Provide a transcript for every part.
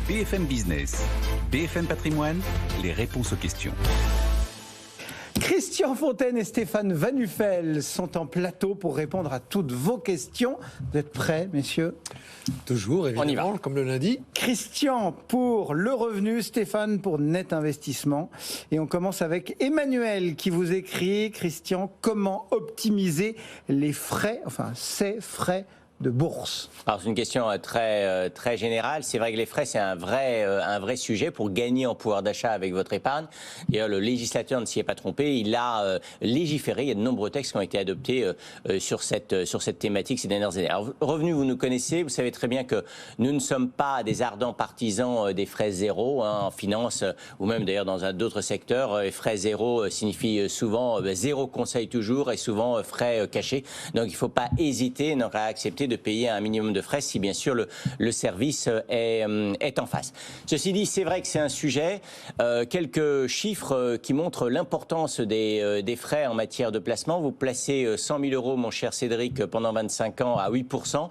BFM Business, BFM Patrimoine, les réponses aux questions. Christian Fontaine et Stéphane Van Nuffel sont en plateau pour répondre à toutes vos questions. Vous êtes prêts, messieurs? Toujours, évidemment, comme le lundi. Christian pour le revenu, Stéphane pour net investissement. Et on commence avec Emmanuel qui vous écrit, Christian, comment optimiser les frais, enfin ces frais de bourse? Alors c'est une question très générale. C'est vrai que les frais, c'est un vrai sujet pour gagner en pouvoir d'achat avec votre épargne. D'ailleurs, le législateur ne s'y est pas trompé. Il a légiféré. Il y a de nombreux textes qui ont été adoptés sur cette thématique ces dernières années. Alors, revenu, vous nous connaissez. Vous savez très bien que nous ne sommes pas des ardents partisans des frais zéro en finance ou même d'ailleurs dans d'autres secteurs. Les frais zéro signifient souvent zéro conseil toujours et souvent frais cachés. Donc il ne faut pas hésiter à accepter de payer un minimum de frais si bien sûr le service est en face. Ceci dit, c'est vrai que c'est un sujet. Quelques chiffres qui montrent l'importance des frais en matière de placement. Vous placez 100 000 euros, mon cher Cédric, pendant 25 ans à 8%.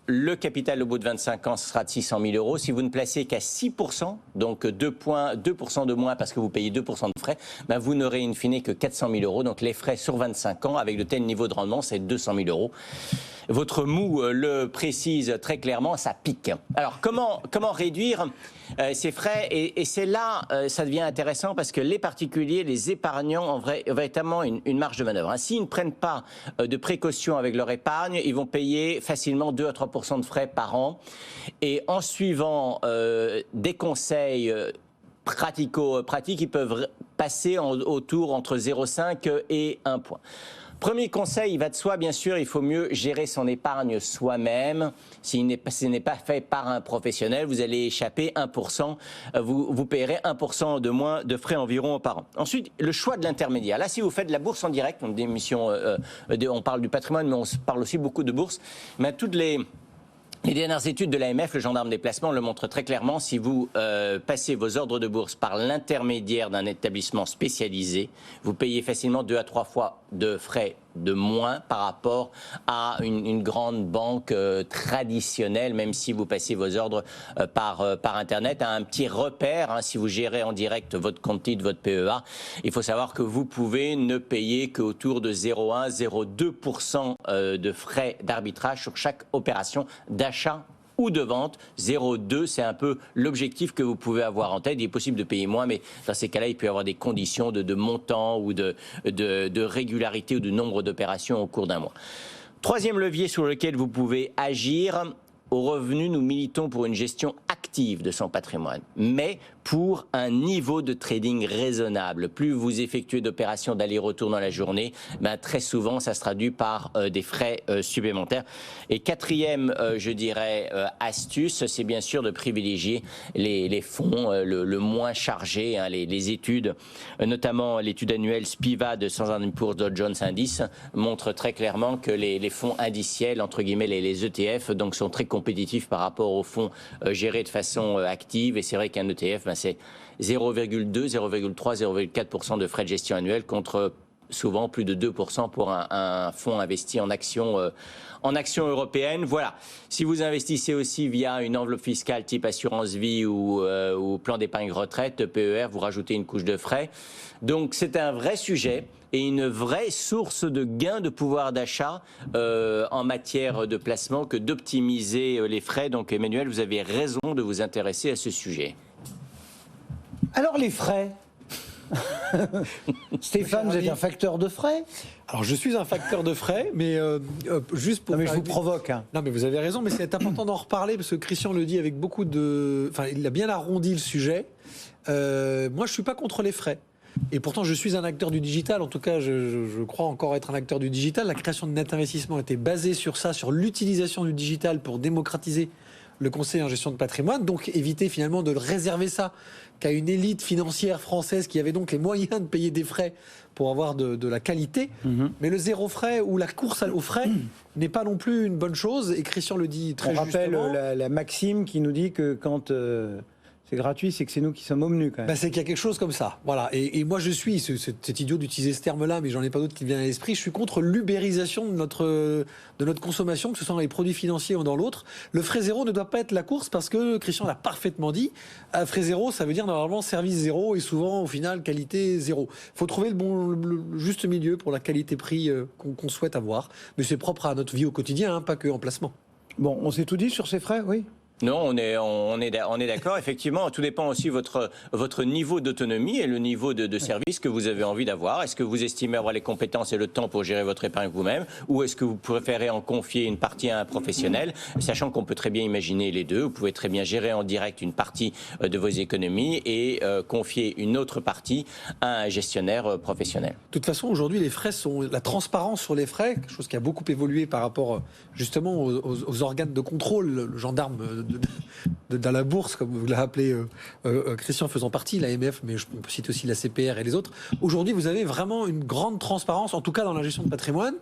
Le capital au bout de 25 ans sera de 600 000 euros. Si vous ne placez qu'à 6%, donc 2% de moins parce que vous payez 2% de frais, vous n'aurez in fine que 400 000 euros. Donc les frais sur 25 ans avec de tels niveaux de rendement, c'est 200 000 euros. Votre mou le précise très clairement, ça pique. Alors comment réduire ces frais et c'est là, ça devient intéressant parce que les particuliers, les épargnants ont véritablement une marge de manœuvre. S'ils ne prennent pas de précautions avec leur épargne, ils vont payer facilement 2 à 3% de frais par an. Et en suivant des conseils pratiques, ils peuvent passer autour entre 0,5 et 1 point. Premier conseil, il va de soi, bien sûr, il faut mieux gérer son épargne soi-même. Ce n'est pas fait par un professionnel, vous allez échapper 1%, vous payerez 1% de moins de frais environ par an. Ensuite, le choix de l'intermédiaire. Là, si vous faites de la bourse en direct, donc des émissions, on parle du patrimoine, mais on parle aussi beaucoup de bourse, mais toutes les dernières études de l'AMF, le gendarme des placements, le montrent très clairement. Si vous passez vos ordres de bourse par l'intermédiaire d'un établissement spécialisé, vous payez facilement 2 à 3 fois de frais de moins par rapport à une grande banque traditionnelle, même si vous passez vos ordres par Internet. Un petit repère, si vous gérez en direct votre compte titre, votre PEA, il faut savoir que vous pouvez ne payer qu'autour de 0,1, 0,2% de frais d'arbitrage sur chaque opération d'achat ou de vente. 0,2, c'est un peu l'objectif que vous pouvez avoir en tête. Il est possible de payer moins, mais dans ces cas-là, il peut y avoir des conditions de montant ou de régularité ou de nombre d'opérations au cours d'un mois. Troisième levier sur lequel vous pouvez agir. Au revenu, nous militons pour une gestion active de son patrimoine, mais pour un niveau de trading raisonnable. Plus vous effectuez d'opérations d'aller-retour dans la journée, très souvent, ça se traduit par des frais supplémentaires. Et quatrième, je dirais, astuce, c'est bien sûr de privilégier les fonds le moins chargés. Les études, notamment l'étude annuelle SPIVA de Standard & Poor's Dow Jones Indice, montrent très clairement que les fonds indiciels, entre guillemets les ETF, donc sont très compétitifs par rapport aux fonds gérés de façon active. Et c'est vrai qu'un ETF, c'est 0,2, 0,3, 0,4% de frais de gestion annuels contre souvent plus de 2% pour un fonds investi en actions européennes. Voilà. Si vous investissez aussi via une enveloppe fiscale type assurance vie ou plan d'épargne retraite, PER, vous rajoutez une couche de frais. Donc c'est un vrai sujet et une vraie source de gain de pouvoir d'achat en matière de placement que d'optimiser les frais. Donc Emmanuel, vous avez raison de vous intéresser à ce sujet. Alors les frais Stéphane, vous êtes un facteur de frais? Alors je suis un facteur de frais, mais juste pour... Non mais je vous provoque. Non mais vous avez raison, mais c'est important d'en reparler parce que Christian le dit avec beaucoup de... Enfin, il a bien arrondi le sujet. Moi, je suis pas contre les frais. Et pourtant, je suis un acteur du digital. En tout cas, je crois encore être un acteur du digital. La création de Net Investissement était basée sur ça, sur l'utilisation du digital pour démocratiser le conseil en gestion de patrimoine. Donc, éviter finalement de le réserver ça qu'à une élite financière française qui avait donc les moyens de payer des frais pour avoir de la qualité. Mais le zéro frais ou la course aux frais n'est pas non plus une bonne chose. Et Christian le dit très justement. On rappelle la maxime qui nous dit que quand... c'est gratuit, c'est que c'est nous qui sommes au menu quand même. Bah, c'est qu'il y a quelque chose comme ça. Voilà. Et moi, je suis, c'est idiot d'utiliser ce terme-là, mais j'en ai pas d'autre qui vient à l'esprit. Je suis contre l'ubérisation de notre consommation, que ce soit dans les produits financiers ou dans l'autre. Le frais zéro ne doit pas être la course parce que Christian l'a parfaitement dit. Frais zéro, ça veut dire normalement service zéro et souvent, au final, qualité zéro. Il faut trouver le juste milieu pour la qualité-prix qu'on souhaite avoir. Mais c'est propre à notre vie au quotidien, hein, pas que en placement. Bon, on s'est tout dit sur ces frais, oui. Non, on est d'accord. Effectivement, tout dépend aussi de votre niveau d'autonomie et le niveau de service que vous avez envie d'avoir. Est-ce que vous estimez avoir les compétences et le temps pour gérer votre épargne vous-même, ou est-ce que vous préférez en confier une partie à un professionnel, sachant qu'on peut très bien imaginer les deux. Vous pouvez très bien gérer en direct une partie de vos économies et confier une autre partie à un gestionnaire professionnel. De toute façon, aujourd'hui, les frais sont la transparence sur les frais, quelque chose qui a beaucoup évolué par rapport justement aux organes de contrôle, le gendarme dans la bourse, comme vous l'avez appelé Christian faisant partie, l'AMF, mais on peut citer aussi la CPR et les autres. Aujourd'hui, vous avez vraiment une grande transparence, en tout cas dans la gestion de patrimoine.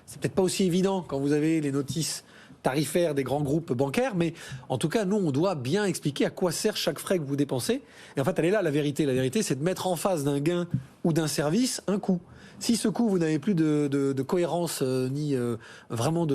C'est peut-être pas aussi évident quand vous avez les notices tarifaires des grands groupes bancaires, mais en tout cas, nous, on doit bien expliquer à quoi sert chaque frais que vous dépensez. Et en fait, elle est là, la vérité. La vérité, c'est de mettre en face d'un gain ou d'un service un coût. Si ce coup, vous n'avez plus de cohérence ni vraiment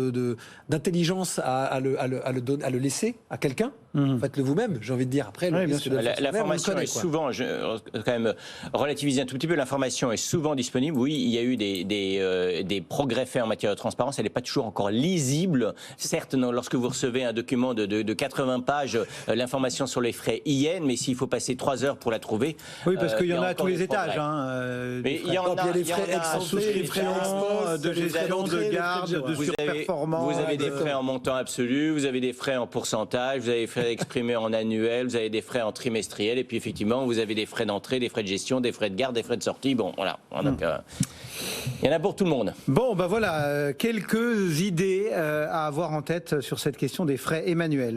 d'intelligence à le laisser à quelqu'un, faites-le vous-même, j'ai envie de dire. Après, l'information est souvent, quand même relativiser un tout petit peu, l'information est souvent disponible. Oui, il y a eu des progrès faits en matière de transparence. Elle n'est pas toujours encore lisible. Certes, lorsque vous recevez un document de 80 pages, l'information sur les frais y est, mais s'il faut passer 3 heures pour la trouver. Oui, parce qu'il y en a à tous les étages. Mais il y a des frais souscription, de gestion, de garde, de surperformance. Vous avez des frais en montant absolu, vous avez des frais en pourcentage, vous avez des frais exprimés en annuel, vous avez des frais en trimestriel, et puis effectivement, vous avez des frais d'entrée, des frais de gestion, des frais de garde, des frais de sortie. Bon, voilà. Donc, il y en a pour tout le monde. Bon, ben voilà, quelques idées à avoir en tête sur cette question des frais Emmanuel.